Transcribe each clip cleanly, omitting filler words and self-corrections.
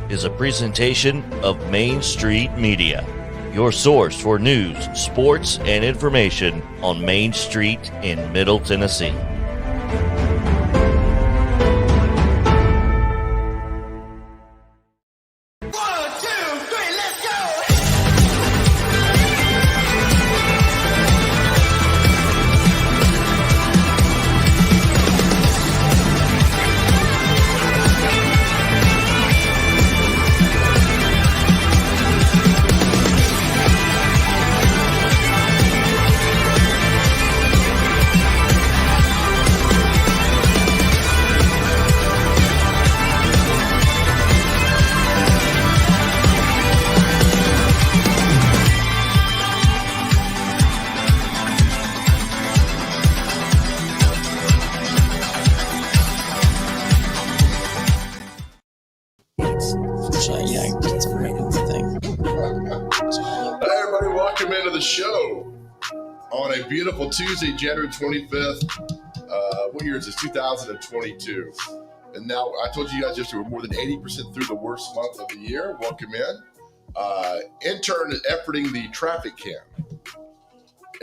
Is a presentation of Main Street Media, your source for news, sports, and information on Main Street in Middle Tennessee. Beautiful Tuesday, January 25th. What year is this? 2022. And now I told you guys yesterday we're more than 80% through the worst month of the year. Welcome in. Intern is efforting the traffic cam.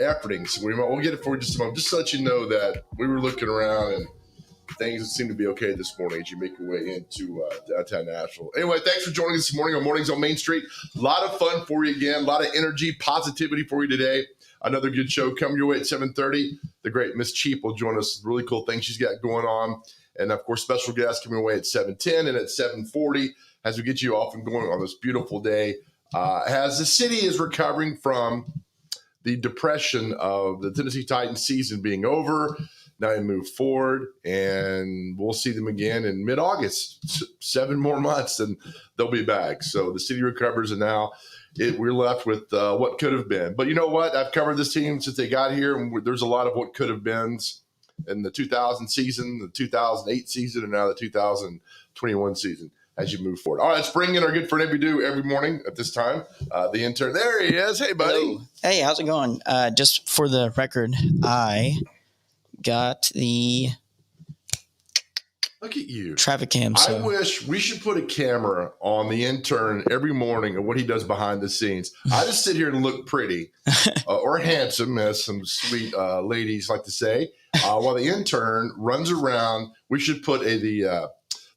Efforting. So we'll get it for you just a moment. Just to let you know that we were looking around and things seem to be okay this morning as you make your way into downtown Nashville. Anyway, thanks for joining us this morning on Mornings on Main Street. A lot of fun for you again. A lot of energy, positivity for you today. Another good show coming your way at 7:30. The great Miss Cheap will join us. Really cool things she's got going on. And, of course, special guests coming your way at 7:10 and at 7:40 as we get you off and going on this beautiful day. As the city is recovering from the depression of the Tennessee Titans season being over, now they move forward, and we'll see them again in mid-August. 7 more months, and they'll be back. So the city recovers, and now we're left with what could have been. But you know what? I've covered this team since they got here, and there's a lot of what could have beens in the 2000 season, the 2008 season, and now the 2021 season as you move forward. All right, let's bring in our good friend we do every morning at this time, the intern. There he is. Hey, buddy. Hello. Hey, how's it going? Just for the record, I got the Look at you. traffic cam. I wish we should put a camera on the intern every morning of what he does behind the scenes. I just sit here and look pretty or handsome, as some sweet ladies like to say, while the intern runs around. We should put the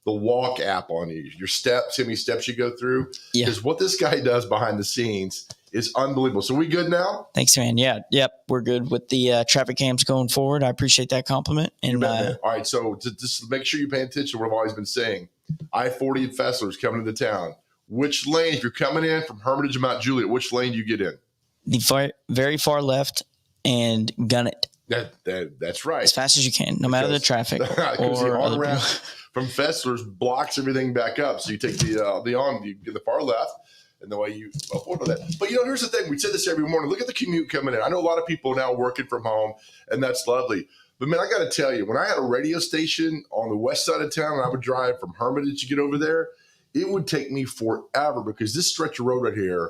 walk app on you, your steps, how many steps you go through. Because what this guy does behind the scenes is unbelievable. So we good now? Thanks, man. Yeah. Yep. We're good with the traffic cams going forward. I appreciate that compliment. And all right. So just make sure you pay attention to what I've always been saying. I-40 and Fessler's coming into town. Which lane, if you're coming in from Hermitage and Mount Juliet, which lane do you get in? The very far left and gun it. That's right. As fast as you can, no matter the traffic. Because the on-ramp from Fessler's blocks everything back up. So you take you get the far left. And the way you afford that. But, here's the thing. We say this every morning. Look at the commute coming in. I know a lot of people now working from home, and that's lovely. But, man, I got to tell you, when I had a radio station on the west side of town and I would drive from Hermitage to get over there, it would take me forever because this stretch of road right here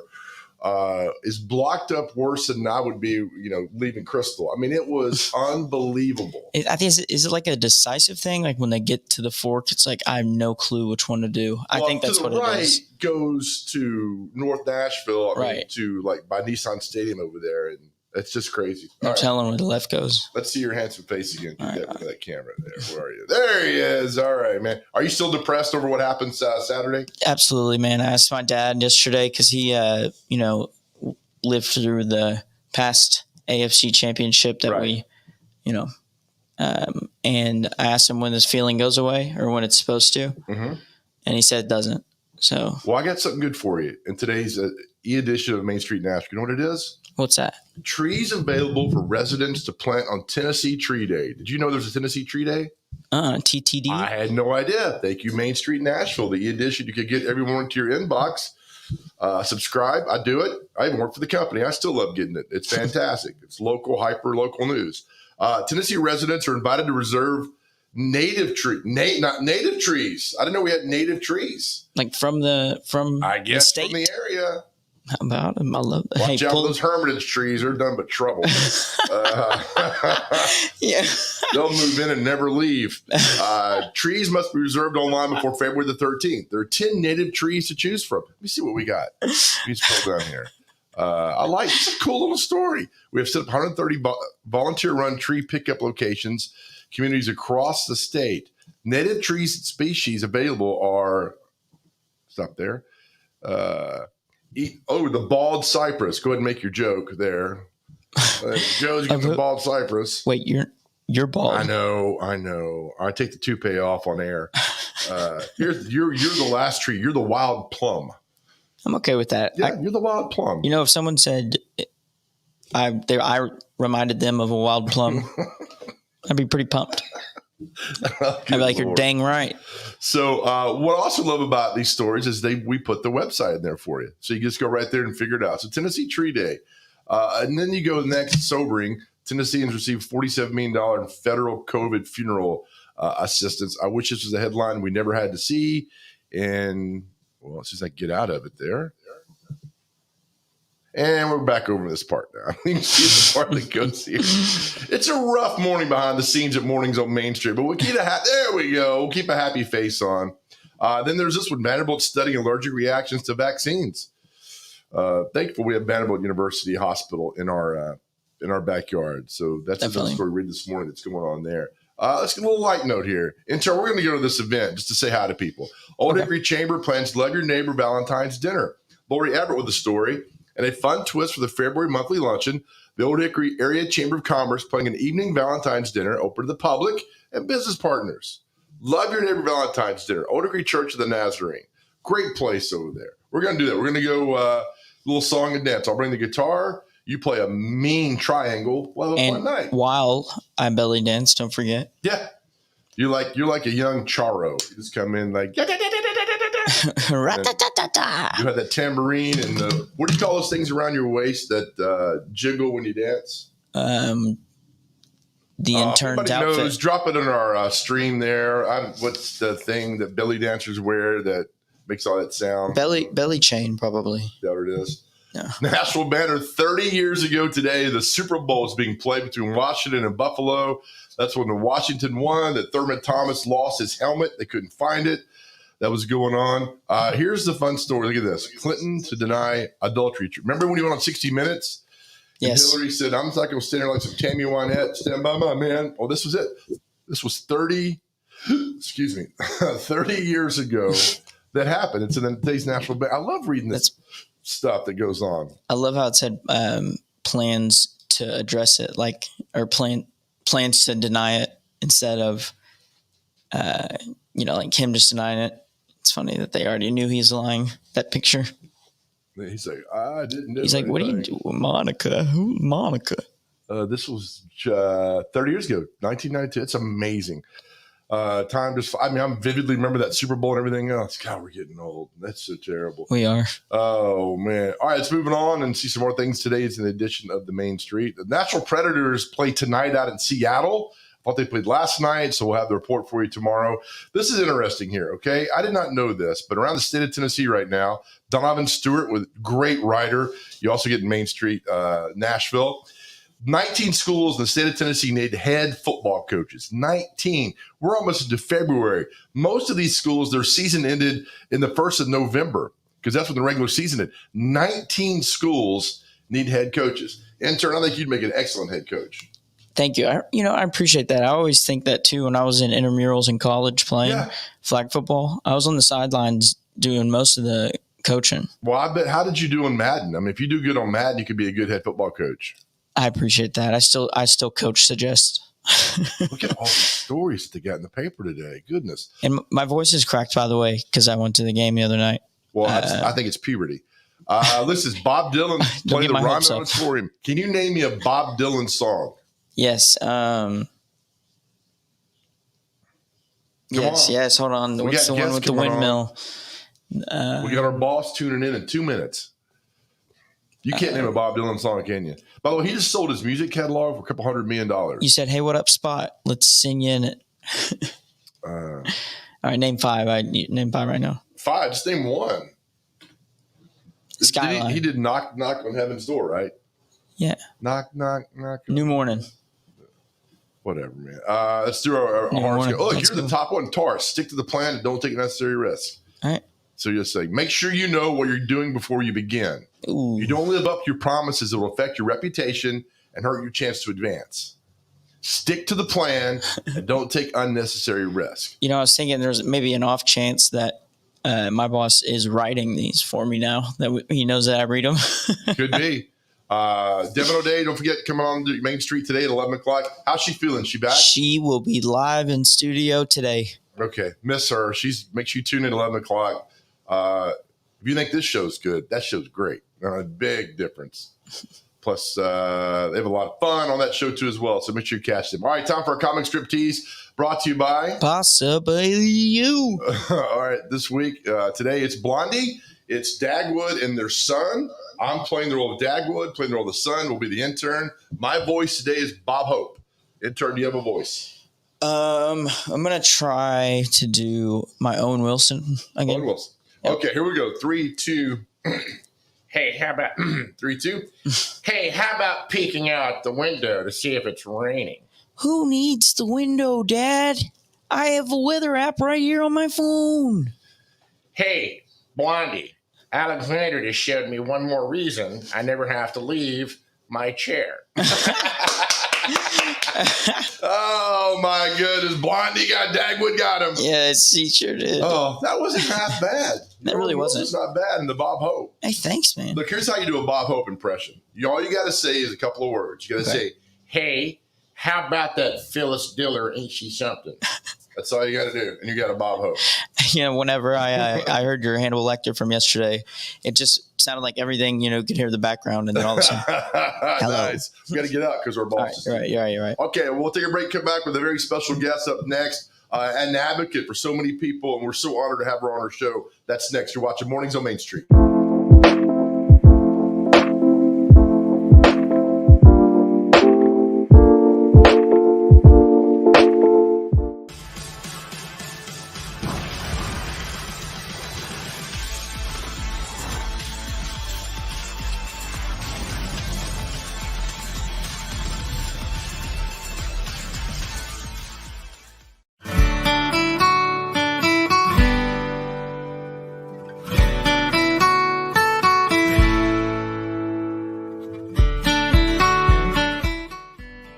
is blocked up worse than I would be, leaving Crystal. I mean, it was unbelievable. I think, is it like a decisive thing? Like when they get to the fork, it's like, I have no clue which one to do. I think that's what it is. Goes to North Nashville, to like by Nissan Stadium over there. And It's just crazy. No telling where the left goes. Let's see your handsome face again. All right, That camera there. Where are you? There he is. All right, man. Are you still depressed over what happened Saturday? Absolutely, man. I asked my dad yesterday because he, lived through the past AFC championship that we, and I asked him when this feeling goes away or when it's supposed to. Mm-hmm. And he said it doesn't. So, well, I got something good for you in today's edition of Main Street Nashville. You know what it is? What's that? Trees available for residents to plant on Tennessee Tree Day. Did you know there's a Tennessee Tree Day? TTD? I had no idea. Thank you, Main Street Nashville. The edition you could get everyone into your inbox. Subscribe. I do it. I even work for the company. I still love getting it. It's fantastic. It's local, hyper-local news. Tennessee residents are invited to reserve native trees. I didn't know we had native trees. Like from the state? From the area. How about them? I love that. Watch out for those hermitage trees. They're done but trouble. Yeah. They'll move in and never leave. Trees must be reserved online before February the 13th. There are 10 native trees to choose from. Let me see what we got. Let me scroll down here. It's a cool little story. We have set up 130 volunteer-run tree pickup locations, communities across the state. Native trees and species available are, stop there, the bald cypress. Go ahead and make your joke there. Joe's getting the bald cypress. Wait, you're bald. I know. I take the toupee off on air. You're the last tree. You're the wild plum. I'm okay with that. Yeah, you're the wild plum. If someone said I reminded them of a wild plum, I'd be pretty pumped. I'd be like, you're dang right. So what I also love about these stories is we put the website in there for you. So you just go right there and figure it out. So Tennessee Tree Day. And then you go next, sobering. Tennesseans received $47 million in federal COVID funeral assistance. I wish this was a headline we never had to see. And, well, let's just get out of it there. And we're back over this part now. You can see the part that goes here. It's a rough morning behind the scenes at Mornings on Main Street, but we'll keep there we go. We'll keep a happy face on. Then there's this one, Vanderbilt studying allergic reactions to vaccines. Thankful we have Vanderbilt University Hospital in our backyard. So that's another story we read this morning that's going on there. Let's get a little light note here. Intern, we're going to go to this event just to say hi to people. Old Hickory Chamber plans Love Your Neighbor Valentine's Dinner. Lori Everett with the story. And a fun twist for the February monthly luncheon, the Old Hickory Area Chamber of Commerce planning an evening Valentine's dinner open to the public and business partners. Love Your Neighbor Valentine's Dinner, Old Hickory Church of the Nazarene. Great place over there. We're going to do that. We're going to go a little song and dance. I'll bring the guitar. You play a mean triangle. We'll have a fun night. While I belly dance, don't forget. Yeah. You're like a young Charo. You just come in like... You have that tambourine and what do you call those things around your waist that jiggle when you dance? The intern outfit. Knows, drop it in our stream there. What's the thing that belly dancers wear that makes all that sound? Belly chain, probably. Is that what it is? No. National banner 30 years ago today, the Super Bowl is being played between Washington and Buffalo. That's when the Washington won, that Thurman Thomas lost his helmet. They couldn't find it. That was going on. Here's the fun story. Look at this. Clinton to deny adultery. Remember when he went on 60 Minutes? Yes. Hillary said, I'm not going to stand there like some Tammy Wynette. Stand by my man. Oh, this was it. This was 30 years ago that happened. It's in today's National Bank. I love reading this stuff that goes on. I love how it said plans to address it, plans to deny it instead of, like him just denying it. It's funny that they already knew he's lying. That picture. He's like, I didn't know. He's like, what are you doing, Monica? Who's Monica? This was 30 years ago, 1992. It's amazing. I vividly remember that Super Bowl and everything else. God, we're getting old. That's so terrible. We are. Oh, man. All right, let's move on and see some more things today. It's an edition of the Main Street. The Natural Predators play tonight out in Seattle. I thought they played last night, so we'll have the report for you tomorrow. This is interesting here, okay? I did not know this, but around the state of Tennessee right now, Donovan Stewart, with great writer. You also get Main Street, Nashville. 19 schools in the state of Tennessee need head football coaches. 19. We're almost into February. Most of these schools, their season ended in the 1st of November because that's when the regular season ended. 19 schools need head coaches. Intern, I think you'd make an excellent head coach. Thank you. I appreciate that. I always think that too. When I was in intramurals in college playing flag football, I was on the sidelines doing most of the coaching. Well, I bet. How did you do on Madden? I mean, if you do good on Madden, you could be a good head football coach. I appreciate that. I still coach suggest. Look at all the stories that they got in the paper today. Goodness. And my voice is cracked, by the way, because I went to the game the other night. Well, I think it's puberty. This is Bob Dylan playing the Ryman Auditorium. Can you name me a Bob Dylan song? Yes. Yes. Hold on. What's the one with the windmill? We got our boss tuning in 2 minutes. You can't name a Bob Dylan song, can you? By the way, he just sold his music catalog for $200 million. You said, "Hey, what up, Spot? Let's sing you in it." All right, name 5. Name 5 right now. 5. Just name one. Skyline. He did knock on heaven's door, right? Yeah. Knock. New Morning. Whatever, man. Let's do our horoscope. Oh, look, here's the top one. Taurus, stick to the plan and don't take unnecessary risks. All right. So you're saying, make sure you know what you're doing before you begin. Ooh. You don't live up to your promises. It will affect your reputation and hurt your chance to advance. Stick to the plan and don't take unnecessary risk. I was thinking there's maybe an off chance that my boss is writing these for me now, that he knows that I read them. Could be. Devin O'Day, don't forget, coming on Main Street today at 11 o'clock. How's she feeling? She back? She will be live in studio today. Okay. Miss her. Make sure you tune in at 11 o'clock. If you think this show's good, that show's great. A big difference. Plus, they have a lot of fun on that show too as well. So make sure you catch them. All right, time for a comic strip tease brought to you by Possibly You. All right, this week, today it's Blondie, it's Dagwood and their son. I'm playing the role of Dagwood, playing the role of the son will be the intern. My voice today is Bob Hope. Intern, do you have a voice? I'm gonna try to do my Owen Wilson again. Owen Wilson. Okay, here we go. 3, 2. Hey, how about 3, 2. Hey, how about peeking out the window to see if it's raining? Who needs the window, Dad? I have a weather app right here on my phone. Hey, Blondie, Alexander just showed me one more reason I never have to leave my chair. Oh my goodness, Blondie got Dagwood got him. Yes, he sure did. Oh, that wasn't half bad. That really wasn't. It's not bad in the Bob Hope. Hey, thanks, man. Look, here's how you do a Bob Hope impression. All you got to say is a couple of words. You got to say, hey, how about that Phyllis Diller? Ain't she something? That's all you got to do. And you got a Bob Hope. Whenever I heard your Hannibal Lecter from yesterday, it just sounded like everything, you could hear the background and then all of a sudden. Hello. Nice. We got to get out because our boss is. You're right. Okay, we'll take a break, come back with a very special guest up next. An advocate for so many people, and we're so honored to have her on our show. That's next. You're watching Mornings on Main Street.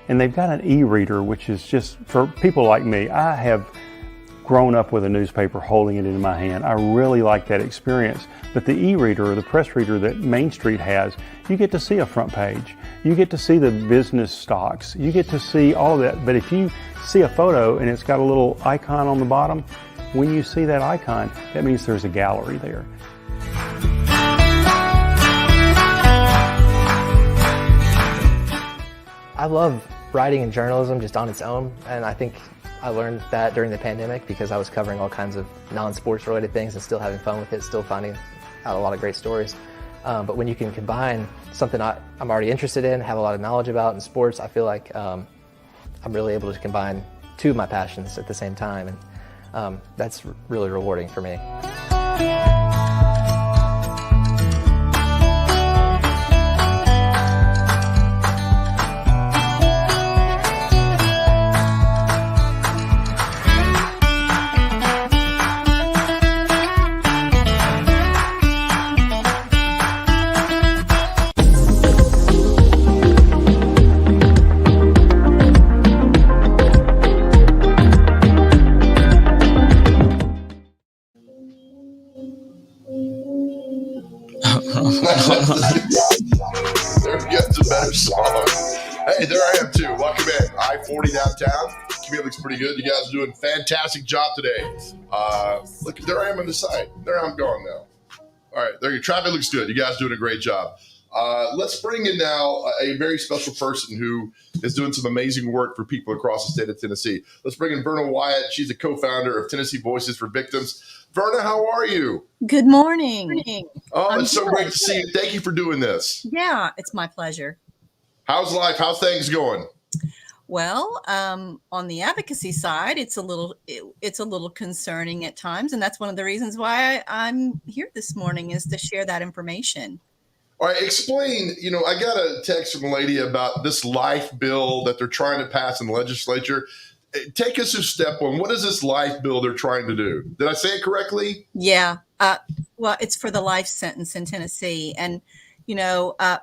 And they've got an e-reader, which is just, for people like me, I have grown up with a newspaper holding it in my hand. I really like that experience. But the e-reader or the press reader that Main Street has, you get to see a front page. You get to see the business stocks. You get to see all of that. But if you see a photo and it's got a little icon on the bottom, when you see that icon, that means there's a gallery there. I love writing and journalism just on its own, and I think I learned that during the pandemic because I was covering all kinds of non-sports related things and still having fun with it, still finding out a lot of great stories. But when you can combine something I'm already interested in, have a lot of knowledge about in sports, I feel like I'm really able to combine two of my passions at the same time, and that's really rewarding for me. Hey, there I am too. Welcome in. I-40 downtown. Commute looks pretty good. You guys are doing a fantastic job today. Look, there I am on the side. There I'm going now. All right, there your traffic looks good. You guys are doing a great job. Let's bring in now a very special person who is doing some amazing work for people across the state of Tennessee. Let's bring in Verna Wyatt. She's a co-founder of Tennessee Voices for Victims. Verna, how are you? Good morning. Oh, it's so great to see you. Thank you for doing this. Yeah, it's my pleasure. How's life? How's things going? Well, on the advocacy side, it's a little concerning at times, and that's one of the reasons why I'm here this morning is to share that information. All right, explain. I got a text from a lady about this life bill that they're trying to pass in the legislature. Take us through step one. What is this life bill they're trying to do? Did I say it correctly? Yeah. Well, it's for the life sentence in Tennessee. And,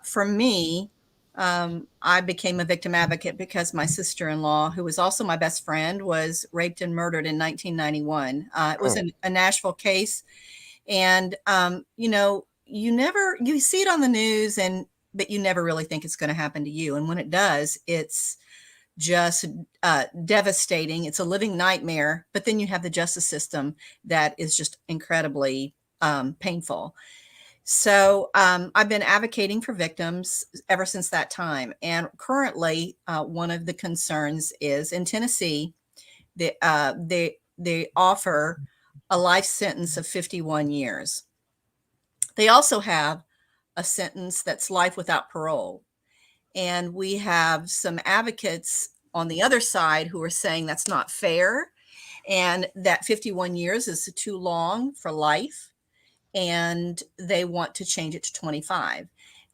for me, I became a victim advocate because my sister-in-law, who was also my best friend, was raped and murdered in 1991. It was a Nashville case. And, you see it on the news, but you never really think it's going to happen to you. And when it does, it's just devastating. It's a living nightmare. But then you have the justice system that is just incredibly painful. So I've been advocating for victims ever since that time. And currently, one of the concerns is in Tennessee, they offer a life sentence of 51 years. They also have a sentence that's life without parole. And we have some advocates on the other side who are saying that's not fair and that 51 years is too long for life. And they want to change it to 25.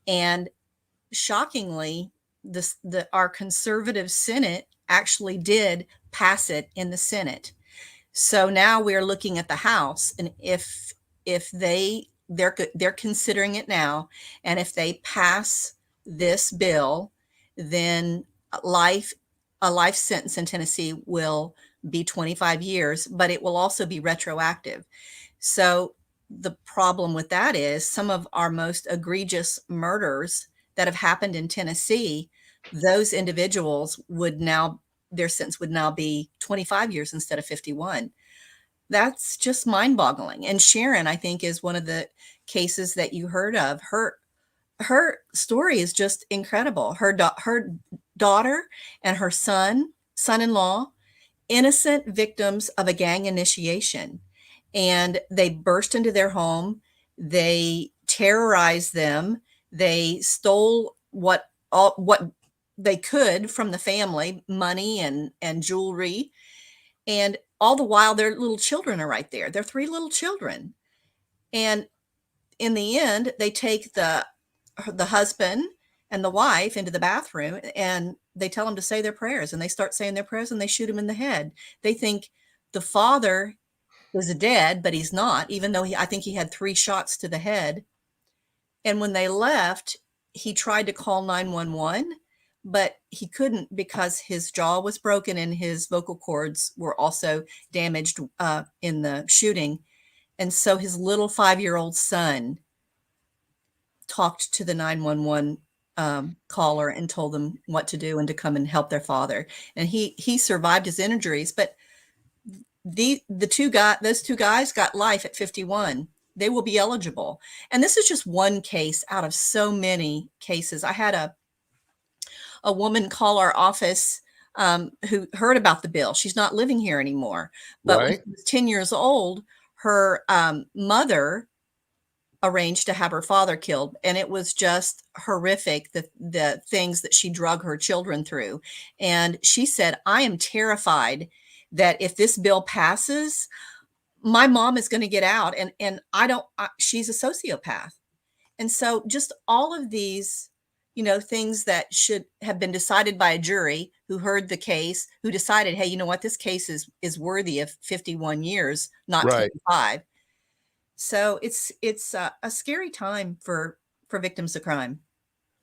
And shockingly, our conservative Senate actually did pass it in the Senate. So now we're looking at the House, and if they're considering it now, and if they pass this bill, then a life sentence in Tennessee will be 25 years, but it will also be retroactive. So the problem with that is some of our most egregious murders that have happened in Tennessee, those individuals their sentence would now be 25 years instead of 51. That's just mind-boggling. And Sharon, I think, is one of the cases that you heard of. Her story is just incredible. Her daughter and her son-in-law, innocent victims of a gang initiation. And they burst into their home. They terrorized them. They stole what they could from the family, money and jewelry. And all the while, their little children are right there. They're 3 little children. And in the end, they take the husband and the wife into the bathroom and they tell them to say their prayers. And they start saying their prayers and they shoot him in the head. They think the father is dead, but he's not, even though I think he had 3 shots to the head. And when they left, he tried to call 911, but he couldn't because his jaw was broken and his vocal cords were also damaged in the shooting. And so his little 5-year-old son talked to the 911 caller and told them what to do and to come and help their father. And he survived his injuries, but those two guys got life at 51. They will be eligible. And this is just one case out of so many cases. I had a woman call our office who heard about the bill. She's not living here anymore. But when she was 10 years old, her mother arranged to have her father killed. And it was just horrific, the things that she drug her children through. And she said, I am terrified that if this bill passes, my mom is going to get out and she's a sociopath. And so just all of these, things that should have been decided by a jury who heard the case, who decided, hey, you know what, this case is worthy of 51 years, not 25. So it's a scary time for victims of crime.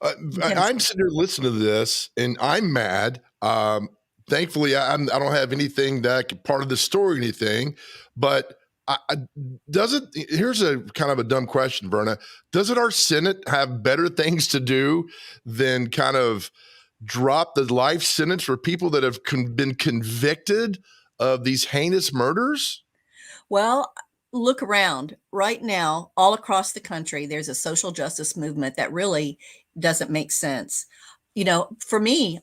I'm sitting here listening to this and I'm mad. Thankfully, I don't have anything that could part of the story or anything, but here's a kind of a dumb question, Verna. Doesn't our Senate have better things to do than kind of drop the life sentence for people that have been convicted of these heinous murders? Well, look around right now, all across the country, there's a social justice movement that really doesn't make sense. For me,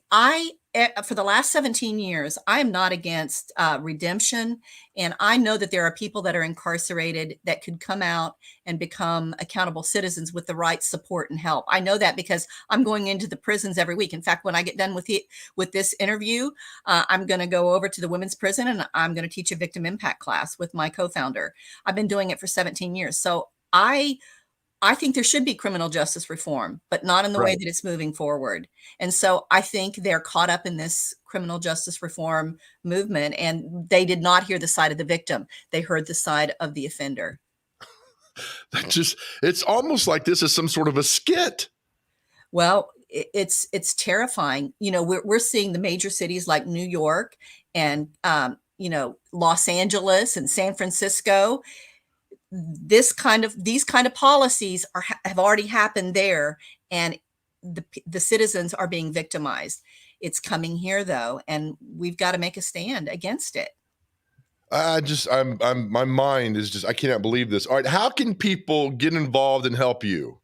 for the last 17 years, I am not against redemption. And I know that there are people that are incarcerated that could come out and become accountable citizens with the right support and help. I know that because I'm going into the prisons every week. In fact, when I get done with this interview, I'm going to go over to the women's prison and I'm going to teach a victim impact class with my co-founder. I've been doing it for 17 years. So I think there should be criminal justice reform, but not in the way that it's moving forward. And so I think they're caught up in this criminal justice reform movement, and they did not hear the side of the victim. They heard the side of the offender. It's almost like this is some sort of a skit. Well, it's terrifying. We're seeing the major cities like New York and, Los Angeles and San Francisco. These kind of policies have already happened there, and the citizens are being victimized. It's coming here though, and we've got to make a stand against it. My mind is just, I cannot believe this. All right. How can people get involved and help you?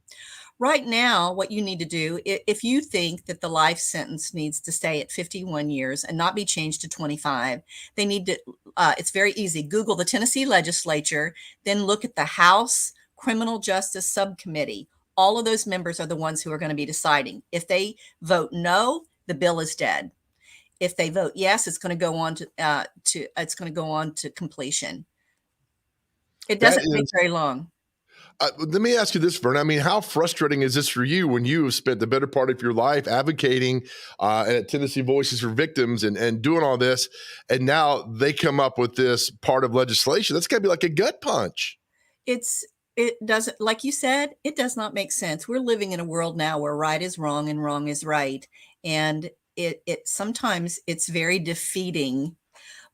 Right now, what you need to do, if you think that the life sentence needs to stay at 51 years and not be changed to 25, they need to, it's very easy. Google the Tennessee legislature, then look at the House Criminal Justice Subcommittee. All of those members are the ones who are going to be deciding. If they vote no, the bill is dead. If they vote yes, it's going to go on to completion. It doesn't take very long. Let me ask you this, Verna. I mean, how frustrating is this for you when you have spent the better part of your life advocating at Tennessee Voices for Victims and doing all this, and now they come up with this part of legislation? That's got to be like a gut punch. It doesn't, like you said, it does not make sense. We're living in a world now where right is wrong and wrong is right. And it sometimes it's very defeating,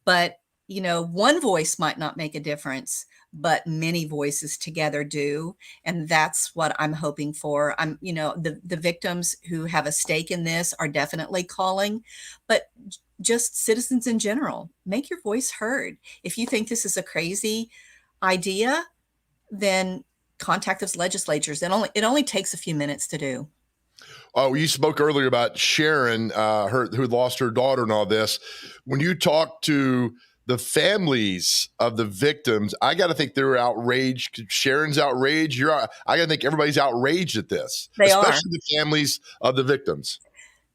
but one voice might not make a difference, but many voices together do. And that's what I'm hoping for. The victims who have a stake in this are definitely calling, but just citizens in general, make your voice heard. If you think this is a crazy idea, then contact those legislatures. It only takes a few minutes to do. Oh, you spoke earlier about Sharon, who lost her daughter and all this. When you talk to the families of the victims, I got to think they're outraged. Sharon's outraged. I got to think everybody's outraged at this, especially the families of the victims.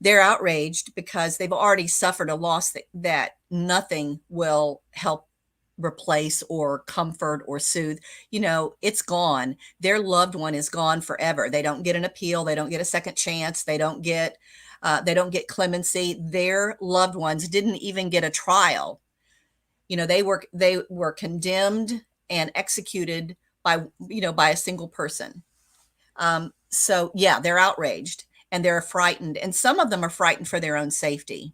They're outraged because they've already suffered a loss that nothing will help replace or comfort or soothe. It's gone. Their loved one is gone forever. They don't get an appeal. They don't get a second chance. They don't get clemency. Their loved ones didn't even get a trial. They were condemned and executed by a single person. So yeah, they're outraged and they're frightened, and some of them are frightened for their own safety.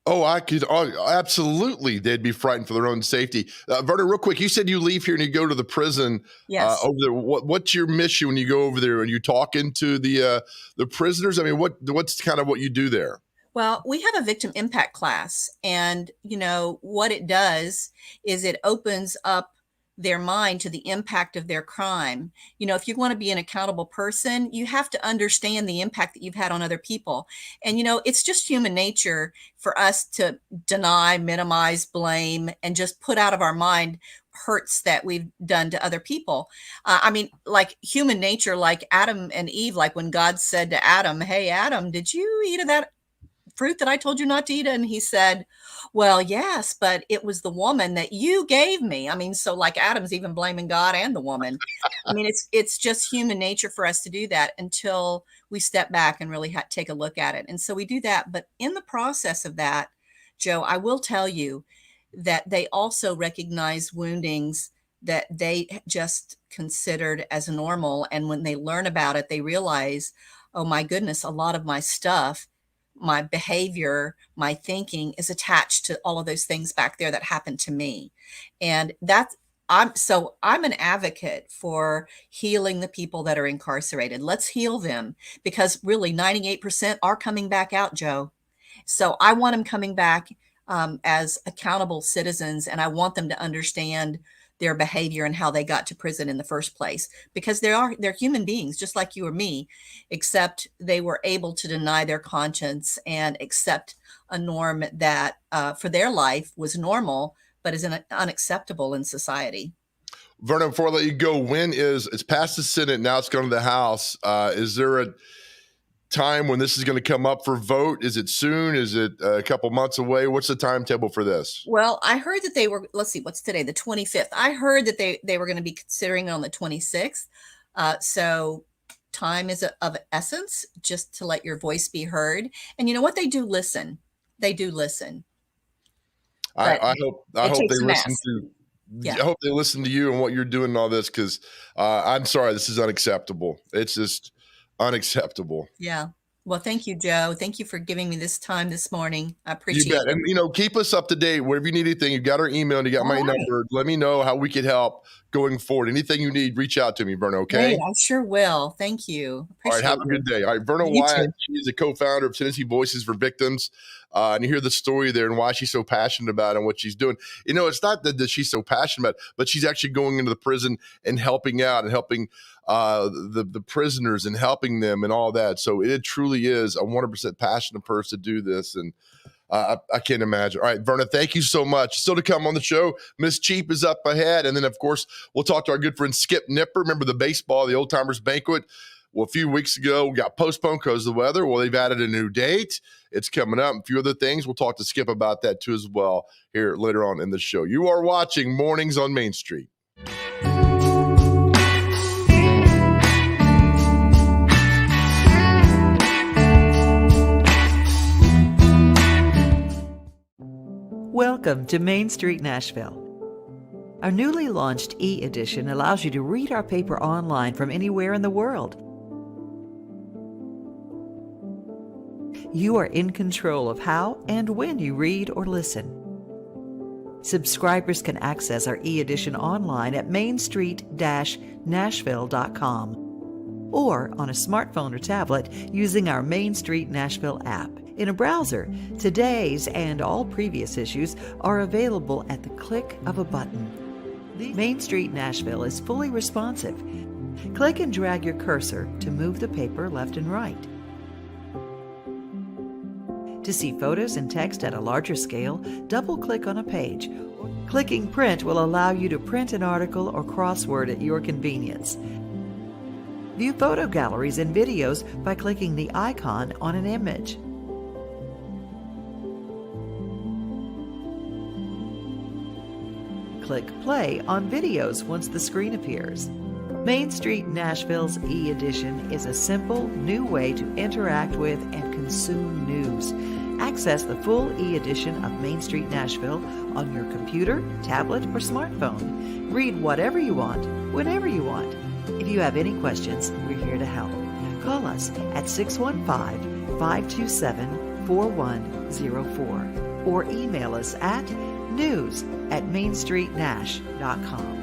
Oh, absolutely. They'd be frightened for their own safety. Verna, real quick, you said you leave here and you go to the prison. Yes. Over there. What's your mission when you go over there? Are you talking to the prisoners? I mean, what's kind of what you do there? Well, we have a victim impact class, and what it does is it opens up their mind to the impact of their crime. If you want to be an accountable person, you have to understand the impact that you've had on other people. And, it's just human nature for us to deny, minimize, blame, and just put out of our mind hurts that we've done to other people. Like human nature, like Adam and Eve, like when God said to Adam, "Hey, Adam, did you eat of that fruit that I told you not to eat?" And he said, "Well, yes, but it was the woman that you gave me." So like Adam's even blaming God and the woman. It's just human nature for us to do that until we step back and really take a look at it. And so we do that. But in the process of that, Joe, I will tell you that they also recognize woundings that they just considered as normal. And when they learn about it, they realize, oh my goodness, a lot of my stuff, my behavior, my thinking is attached to all of those things back there that happened to me. And I'm an advocate for healing the people that are incarcerated. Let's heal them, because really 98% are coming back out, Joe. So I want them coming back as accountable citizens, and I want them to understand their behavior and how they got to prison in the first place, because they're human beings just like you or me, except they were able to deny their conscience and accept a norm that for their life was normal but is unacceptable in society. Verna, before I let you go, it's past the Senate, now it's going to the House. Is there a time when this is going to come up for vote? Is it soon? Is it a couple months away? What's the timetable for this? Well, I heard that they were, let's see, what's today? The 25th. I heard that they were going to be considering it on the 26th. So time is of essence, just to let your voice be heard. And you know what? They do listen. They do listen. I hope they listen to. Yeah. I hope they listen to you and what you're doing and all this, because I'm sorry, this is unacceptable. It's just unacceptable. Yeah. Well, thank you, Joe. Thank you for giving me this time this morning. I appreciate it. And, keep us up to date. Wherever you need anything, you've got our email and you got my number. Let me know how we could help going forward. Anything you need, reach out to me, Verna, okay? Great, I sure will. Thank you. All right, have a good day. All right, Verna Wyatt, she's a co-founder of Tennessee Voices for Victims. And you hear the story there and why she's so passionate about it and what she's doing. It's not that she's so passionate about it, but she's actually going into the prison and helping out and helping the prisoners and helping them and all that. So it truly is a 100% passionate person to do this. And I can't imagine. All right, Verna, thank you so much. Still to come on the show, Miss Cheap is up ahead. And then, of course, we'll talk to our good friend Skip Nipper. Remember the Old Timers Banquet? Well, a few weeks ago, we got postponed because of the weather. Well, they've added a new date. It's coming up. A few other things. We'll talk to Skip about that, too, as well, here later on in the show. You are watching Mornings on Main Street. Welcome to Main Street Nashville. Our newly launched e-edition allows you to read our paper online from anywhere in the world. You are in control of how and when you read or listen. Subscribers can access our e-edition online at mainstreet-nashville.com or on a smartphone or tablet using our Main Street Nashville app. In a browser, today's and all previous issues are available at the click of a button. Main Street Nashville is fully responsive. Click and drag your cursor to move the paper left and right. To see photos and text at a larger scale, double-click on a page. Clicking print will allow you to print an article or crossword at your convenience. View photo galleries and videos by clicking the icon on an image. Click play on videos once the screen appears. Main Street Nashville's e-edition is a simple, new way to interact with and consume news. Access the full e-edition of Main Street Nashville on your computer, tablet, or smartphone. Read whatever you want, whenever you want. If you have any questions, we're here to help. Call us at 615-527-4104 or email us at news@mainstreetnash.com.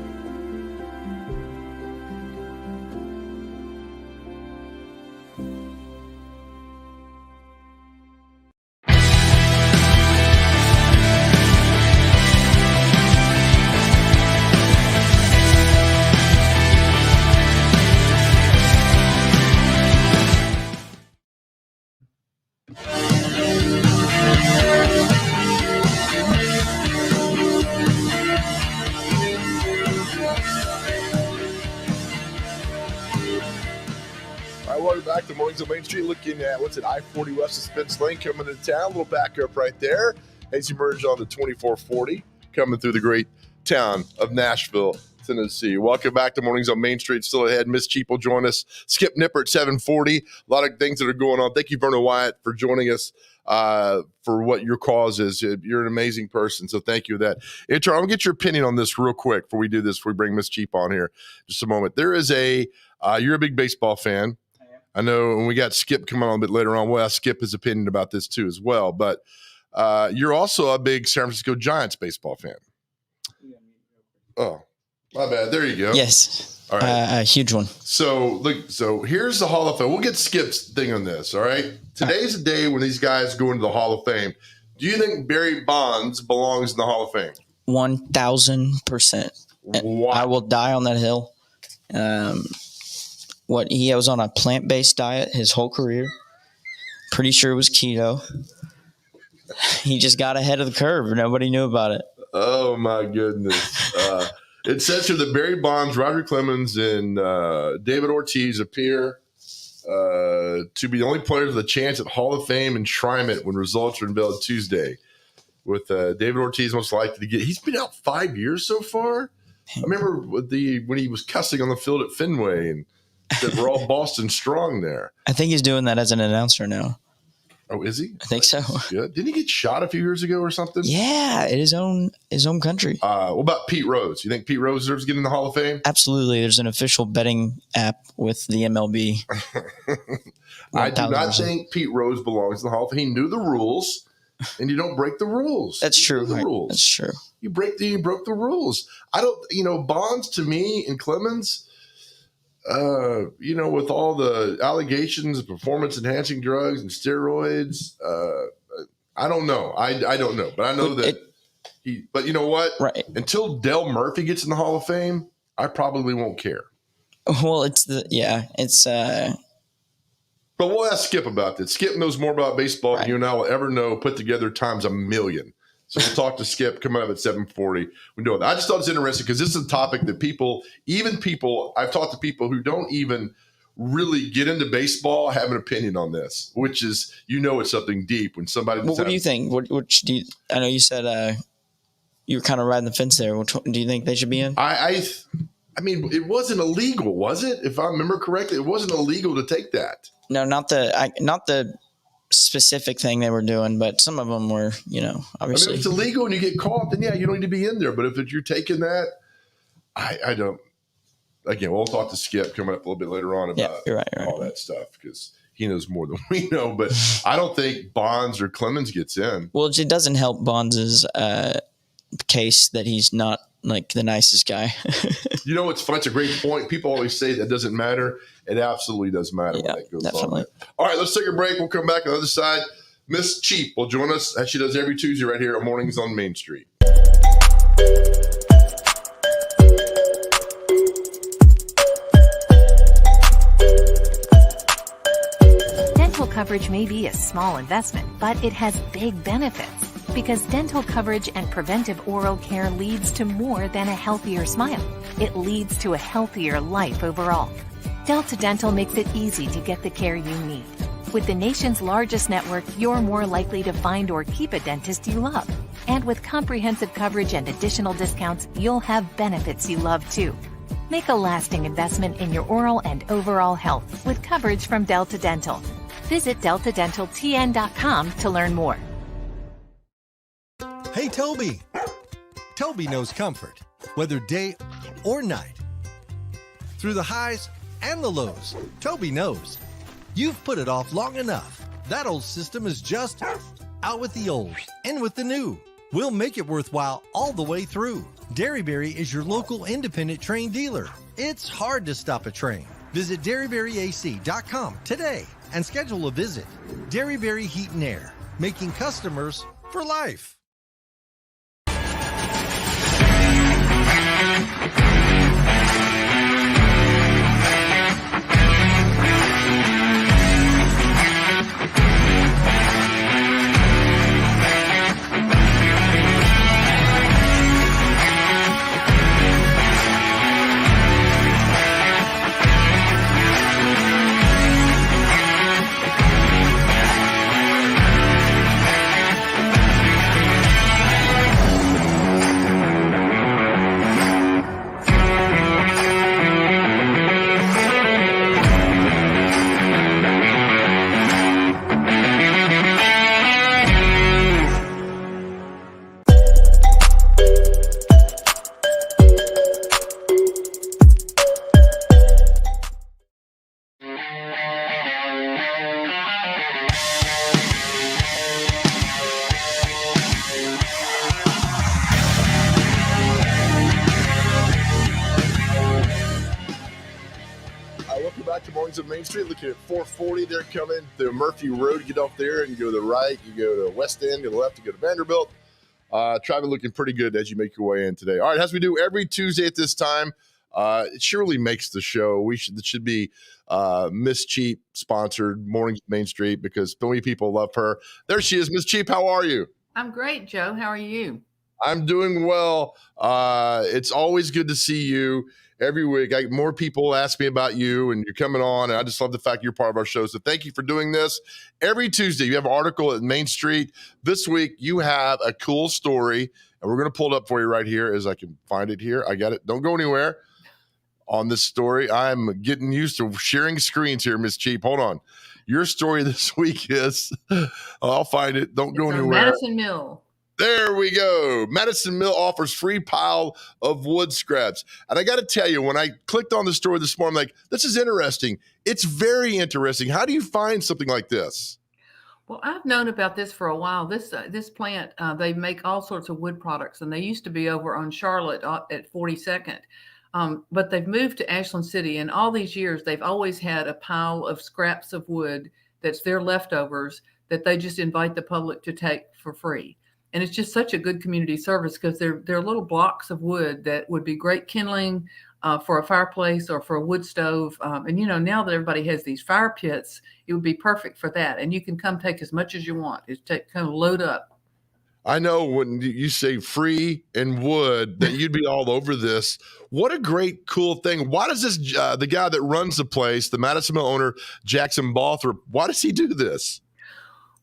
Back to Mornings on Main Street, looking at I-40 west of Spence Lane coming into town. A little back up right there as you merge on the 2440 coming through the great town of Nashville, Tennessee. Welcome back to Mornings on Main Street. Still ahead, Miss Cheap will join us. Skip Nipper at 740. A lot of things that are going on. Thank you, Verna Wyatt, for joining us for what your cause is. You're an amazing person, so thank you for that. Intern, I'm going to get your opinion on this real quick before we do this, before we bring Miss Cheap on here. Just a moment. There is you're a big baseball fan. I know when we got Skip coming on a bit later on, we'll ask Skip his opinion about this too as well. But you're also a big San Francisco Giants baseball fan. Oh, My bad. There you go. Yes. All right. A huge one. So here's the Hall of Fame. We'll get Skip's thing on this. All right. Today's the day when these guys go into the Hall of Fame. Do you think Barry Bonds belongs in the Hall of Fame? 1,000%. Wow. I will die on that hill. He was on a plant-based diet his whole career. Pretty sure it was keto. He just got ahead of the curve. Nobody knew about it. Oh my goodness. It says here that Barry Bonds, Roger Clemens, and David Ortiz appear to be the only players with a chance at Hall of Fame enshrinement when results are unveiled Tuesday. With David Ortiz most likely to get. He's been out 5 years so far. I remember when he was cussing on the field at Fenway and said we're all Boston strong there. I think he's doing that as an announcer now. Oh, is he? I think so. Good. Didn't he get shot a few years ago or something? Yeah, in his own country. What about Pete Rose? You think Pete Rose deserves to get in the Hall of Fame? Absolutely. There's an official betting app with the MLB. I do not think Pete Rose belongs in the Hall of Fame. He knew the rules, and you don't break the ruls. That's true. The rules. That's true. You broke the rules. I don't. Bonds to me and Clemens. With all the allegations of performance-enhancing drugs and steroids, I don't know. I don't know, but I know But you know what? Right. Until Del Murphy gets in the Hall of Fame, I probably won't care. Well, But we'll ask Skip about this. Skip knows more about baseball than you and I will ever know put together times a million. So we'll talk to Skip coming up at 7:40. We're doing that. I just thought it was interesting because this is a topic that I've talked to people who don't even really get into baseball have an opinion on this, which is, it's something deep when somebody. Well, what do you think? I know you said you were kind of riding the fence there. Do you think they should be in? I mean, it wasn't illegal, was it? If I remember correctly, it wasn't illegal to take that. No, not the specific thing they were doing, but some of them were, obviously. If it's illegal and you get caught, then you don't need to be in there. But if you're taking that, I don't. Again, we'll talk to Skip coming up a little bit later on about all that stuff because he knows more than we know. But I don't think Bonds or Clemens gets in. Well, it doesn't help Bonds' case that he's not like the nicest guy. It's fun. It's a great point. People always say that doesn't matter. It absolutely does matter when that goes on. All right, let's take a break. We'll come back on the other side. Miss Cheap will join us as she does every Tuesday right here on Mornings on Main Street. Dental coverage may be a small investment, but it has big benefits. Because dental coverage and preventive oral care leads to more than a healthier smile. It leads to a healthier life overall. Delta Dental makes it easy to get the care you need. With the nation's largest network, you're more likely to find or keep a dentist you love. And with comprehensive coverage and additional discounts, you'll have benefits you love too. Make a lasting investment in your oral and overall health with coverage from Delta Dental. Visit deltadentaltn.com to learn more. Hey, Toby. Toby knows comfort, whether day or night. Through the highs and the lows, Toby knows. You've put it off long enough. That old system is just out with the old, in with the new. We'll make it worthwhile all the way through. Dairyberry is your local independent train dealer. It's hard to stop a train. Visit dairyberryac.com today and schedule a visit. Dairyberry Heat and Air, making customers for life. to Mornings of Main Street. Looking at 440 there coming to Murphy Road. Get off there and you go to the right. You go to West End, go to the left, you go to Vanderbilt. Traffic looking pretty good as you make your way in today. All right, as we do every Tuesday at this time, it surely makes the show. It should be Miss Cheap sponsored Mornings of Main Street because so many people love her. There she is. Miss Cheap, how are you? I'm great, Joe. How are you? I'm doing well. It's always good to see you every week. More people ask me about you, and you're coming on, and I just love the fact you're part of our show. So thank you for doing this. Every Tuesday, you have an article at Main Street. This week, you have a cool story, and we're going to pull it up for you right here as I can find it here. I got it. Don't go anywhere on this story. I'm getting used to sharing screens here, Miss Cheap. Hold on. Your story this week is, I'll find it. Don't go anywhere. Madison Mill. There we go. Madison Mill offers free pile of wood scraps. And I got to tell you, when I clicked on the story this morning, I'm like, this is interesting. It's very interesting. How do you find something like this? Well, I've known about this for a while. This plant, they make all sorts of wood products, and they used to be over on Charlotte at 42nd. But they've moved to Ashland City, and all these years, they've always had a pile of scraps of wood that's their leftovers that they just invite the public to take for free. And it's just such a good community service because they're little blocks of wood that would be great kindling for a fireplace or for a wood stove. And, now that everybody has these fire pits, it would be perfect for that. And you can come take as much as you want. Kind of load up. I know when you say free and wood that you'd be all over this. What a great, cool thing. Why does this, the guy that runs the place, the Madison Mill owner, Jackson Balthrop, why does he do this?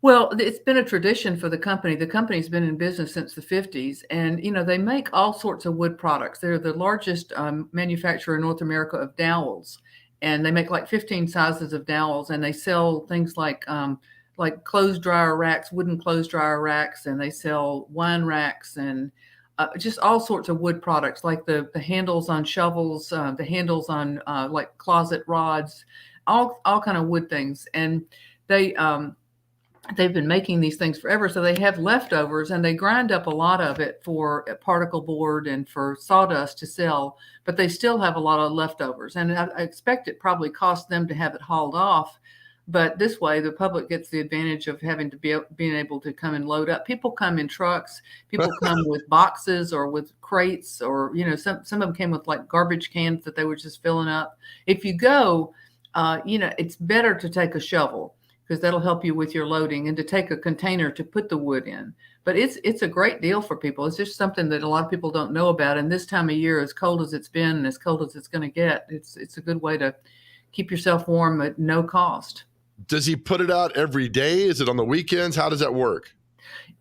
Well, it's been a tradition for the company. The company's been in business since the 50s, and, they make all sorts of wood products. They're the largest manufacturer in North America of dowels, and they make like 15 sizes of dowels, and they sell things like clothes dryer racks, wooden clothes dryer racks, and they sell wine racks and just all sorts of wood products like the handles on shovels, the handles on like closet rods, all kind of wood things. And they've been making these things forever, so they have leftovers, and they grind up a lot of it for particle board and for sawdust to sell, but they still have a lot of leftovers. And I expect it probably cost them to have it hauled off, but this way the public gets the advantage of having to being able to come and load up. People come in trucks, people come with boxes or with crates, or some of them came with like garbage cans that they were just filling up. If you go, it's better to take a shovel, because that'll help you with your loading, and to take a container to put the wood in. But it's a great deal for people. It's just something that a lot of people don't know about. And this time of year, as cold as it's been and as cold as it's going to get, it's a good way to keep yourself warm at no cost. Does he put it out every day? Is it on the weekends? How does that work?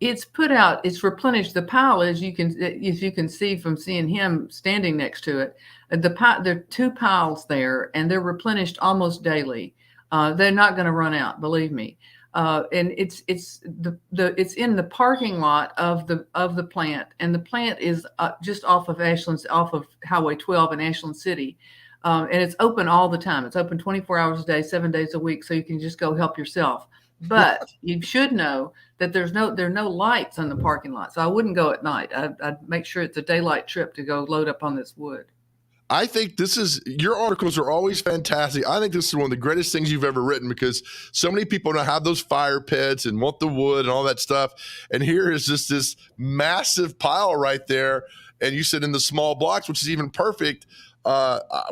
It's put out, it's replenished. The pile, as you can see from seeing him standing next to it, there are 2 piles there, and they're replenished almost daily. They're not going to run out, believe me. And it's in the parking lot of the plant, and the plant is just off of Highway 12 in Ashland City, and it's open all the time. It's open 24 hours a day, 7 days a week, so you can just go help yourself. But you should know that there are no lights on the parking lot, so I wouldn't go at night. I'd make sure it's a daylight trip to go load up on this wood. I think your articles are always fantastic. I think this is one of the greatest things you've ever written, because so many people now have those fire pits and want the wood and all that stuff. And here is just this massive pile right there. And you said in the small blocks, which is even perfect.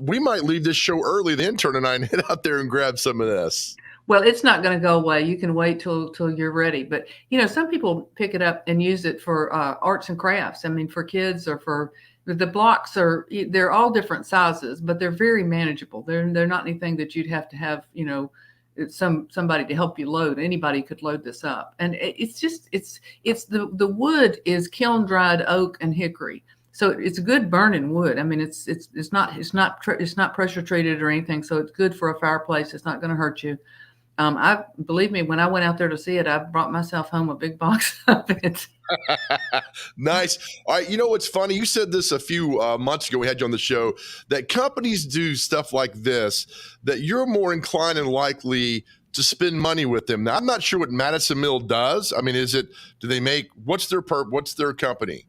We might leave this show early, the intern and I, and head out there and grab some of this. Well, it's not going to go away. You can wait till you're ready. But, some people pick it up and use it for arts and crafts. I mean, for kids or for the blocks they're all different sizes, but they're very manageable. They're not anything that you'd have to have, somebody to help you load. Anybody could load this up. And it's the wood is kiln dried oak and hickory. So it's good burning wood. I mean, it's not pressure treated or anything. So it's good for a fireplace. It's not going to hurt you. Believe me, when I went out there to see it, I brought myself home a big box of it. Nice. All right. You know what's funny? You said this a few months ago. We had you on the show that companies do stuff like this, that you're more inclined and likely to spend money with them. Now, I'm not sure what Madison Mill does. I mean, what's their company?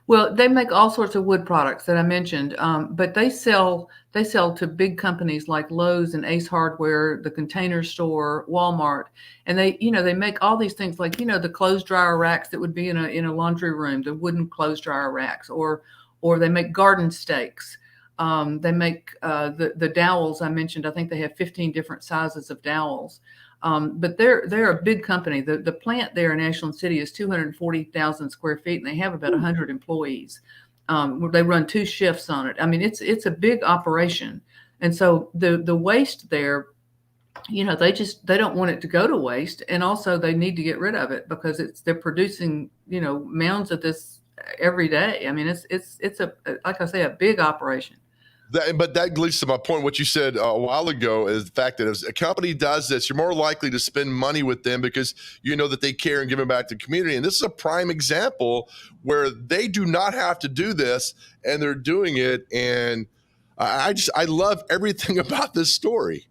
Well, they make all sorts of wood products that I mentioned, but they sell to big companies like Lowe's and Ace Hardware, the Container Store, Walmart, and they make all these things like the clothes dryer racks that would be in a laundry room, the wooden clothes dryer racks, or they make garden stakes. They make the dowels I mentioned. I think they have 15 different sizes of dowels. But they're a big company. The plant there in Ashland City is 240,000 square feet, and they have about 100 employees. They run 2 shifts on it. I mean, it's a big operation, and so the waste there, they don't want it to go to waste, and also they need to get rid of it because they're producing mounds of this every day. I mean, it's a like I say, a big operation. But that leads to my point. What you said a while ago is the fact that if a company does this, you're more likely to spend money with them because you know that they care and give it back to the community. And this is a prime example where they do not have to do this, and they're doing it. And I love everything about this story.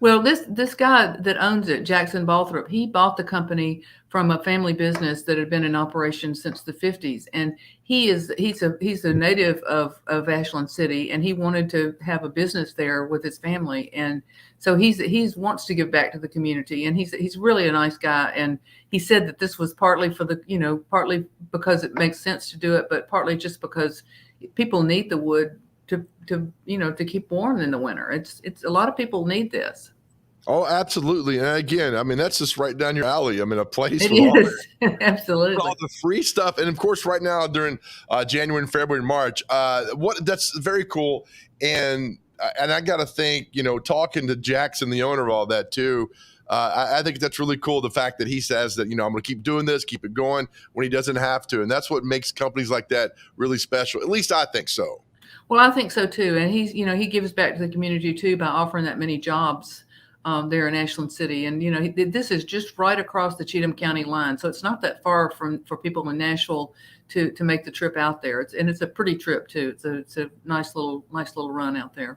Well, this guy that owns it, Jackson Balthrop, he bought the company from a family business that had been in operation since the 50s, and he's a native of Ashland City, and he wanted to have a business there with his family, and so he wants to give back to the community, and he's really a nice guy, and he said that this was partly for partly because it makes sense to do it, but partly just because people need the wood to keep warm in the winter. It's a lot of people need this. Oh, absolutely. And again, I mean, that's just right down your alley. I mean, a place It with is. Absolutely. all the free stuff. And of course, right now during January and February and March, that's very cool. And I got to think, talking to Jackson, the owner of all that too, I think that's really cool. The fact that he says that, I'm going to keep doing this, keep it going when he doesn't have to. And that's what makes companies like that really special. At least I think so. Well, I think so too. And he gives back to the community too by offering that many jobs there in Ashland City. And, this is just right across the Cheatham County line. So it's not that far for people in Nashville to make the trip out there. It's a pretty trip too. It's a nice little run out there.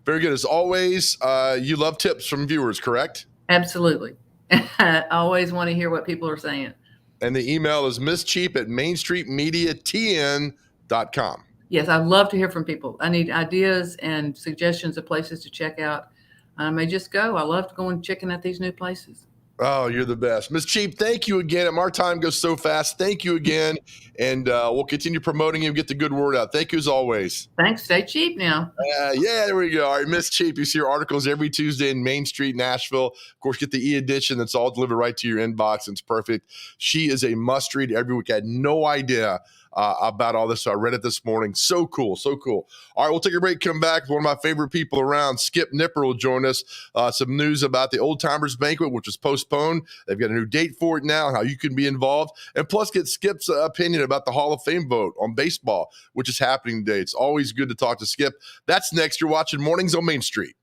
Very good. As always, you love tips from viewers, correct? Absolutely. I always want to hear what people are saying. And the email is misscheap@mainstreetmediatn.com. Yes, I'd love to hear from people. I need ideas and suggestions of places to check out. I may just go. I love going checking out these new places. Oh, you're the best. Ms. Cheap, thank you again. Our time goes so fast. Thank you again. And we'll continue promoting you and get the good word out. Thank you as always. Thanks. Stay cheap now. Yeah, there we go. All right, Ms. Cheap, you see her articles every Tuesday in Main Street, Nashville. Of course, get the e-edition that's all delivered right to your inbox, and it's perfect. She is a must-read every week. I had no idea about all this, so I read it this morning. So cool, so cool. All right, we'll take a break, come back with one of my favorite people around. Skip Nipper will join us. Some news about the Old Timers Banquet, which was postponed. They've got a new date for it now, and how you can be involved. And plus get Skip's opinion about the Hall of Fame vote on baseball, which is happening today. It's always good to talk to Skip. That's next. You're watching Mornings on Main Street.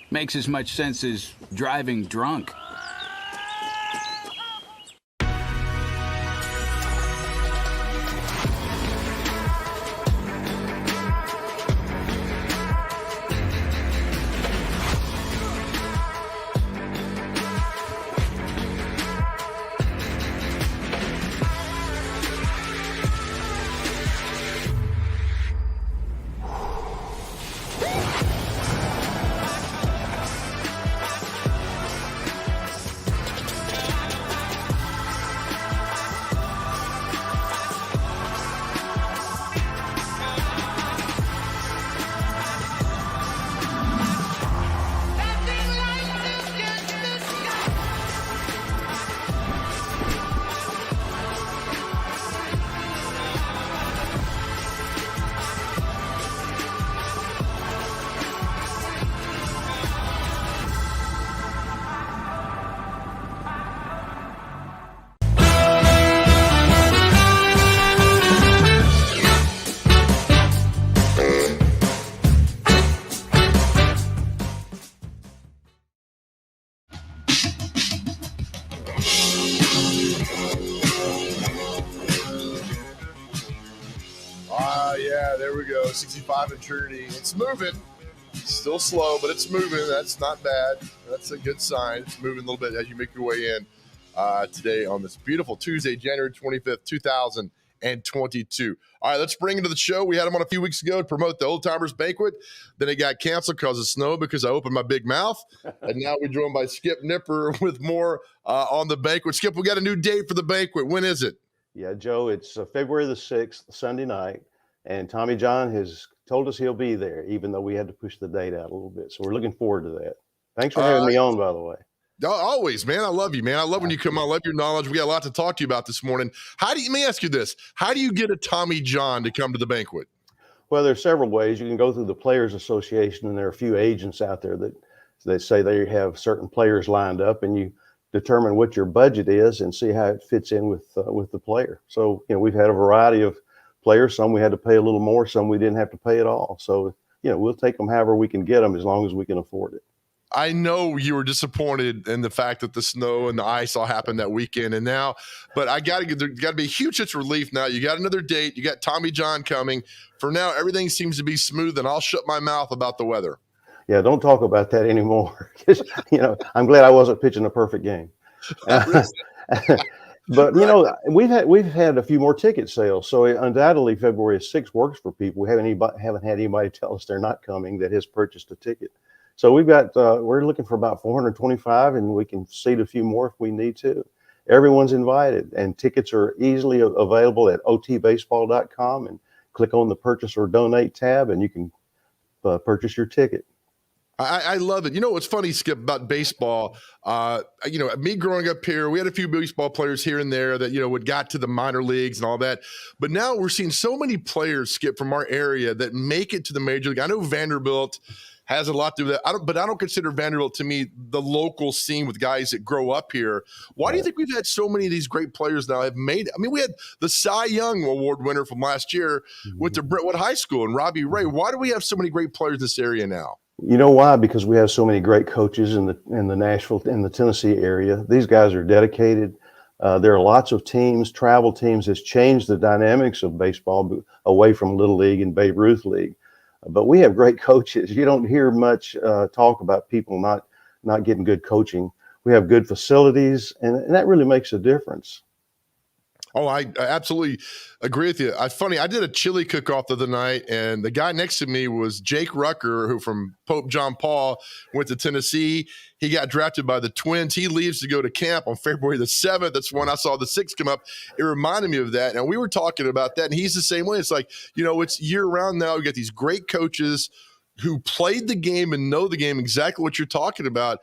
Makes as much sense as driving drunk. there we go. 65 in Trinity. It's moving. Still slow, but it's moving. That's not bad. That's a good sign. It's moving a little bit as you make your way in today on this beautiful Tuesday, January 25th, 2022. All right, let's bring into the show. We had him on a few weeks ago to promote the Old Timers Banquet. Then it got canceled because of snow because I opened my big mouth. And now we're joined by Skip Nipper with more on the banquet. Skip, we got a new date for the banquet. When is it? Yeah, Joe, it's February the 6th, Sunday night. And Tommy John has told us he'll be there, even though we had to push the date out a little bit. So we're looking forward to that. Thanks for having me on, by the way. Always, man. I love you, man. I love when you come on. I love your knowledge. We got a lot to talk to you about this morning. Let me ask you this. How do you get a Tommy John to come to the banquet? Well, there's several ways. You can go through the Players Association, and there are a few agents out there that say they have certain players lined up, and you determine what your budget is and see how it fits in with the player. So, we've had a variety of players. Some we had to pay a little more, some we didn't have to pay at all. So, we'll take them however we can get them as long as we can afford it. I know you were disappointed in the fact that the snow and the ice all happened that weekend, and now, but there's got to be a huge sense of relief now. You got another date. You got Tommy John coming. For now, everything seems to be smooth, and I'll shut my mouth about the weather. Yeah, don't talk about that anymore. I'm glad I wasn't pitching a perfect game. But we've had a few more ticket sales, so undoubtedly February 6th works for people. We haven't had anybody tell us they're not coming that has purchased a ticket. So we're looking for about 425, and we can seat a few more if we need to. Everyone's invited, and tickets are easily available at otbaseball.com, and click on the purchase or donate tab, and you can purchase your ticket. I love it. You know what's funny, Skip, about baseball? Me growing up here, we had a few baseball players here and there that got to the minor leagues and all that. But now we're seeing so many players, Skip, from our area that make it to the major league. I know Vanderbilt has a lot to do with that. But I don't consider Vanderbilt, to me, the local scene with guys that grow up here. Why do you think we've had so many of these great players now have made it? I mean, we had the Cy Young Award winner from last year went to Brentwood High School and Robbie Ray. Why do we have so many great players in this area now? You know why? Because we have so many great coaches in the Nashville, in the Tennessee area. These guys are dedicated. There are lots of teams, travel teams. Has changed the dynamics of baseball away from Little League and Babe Ruth League. But we have great coaches. You don't hear much talk about people not getting good coaching. We have good facilities, and that really makes a difference. Oh, I absolutely agree with you. Funny, I did a chili cook-off the other night, and the guy next to me was Jake Rucker, who from Pope John Paul went to Tennessee. He got drafted by the Twins. He leaves to go to camp on February the 7th. That's when I saw the 6 come up. It reminded me of that, and we were talking about that, and he's the same way. It's like, it's year-round now. We got these great coaches who played the game and know the game exactly what you're talking about,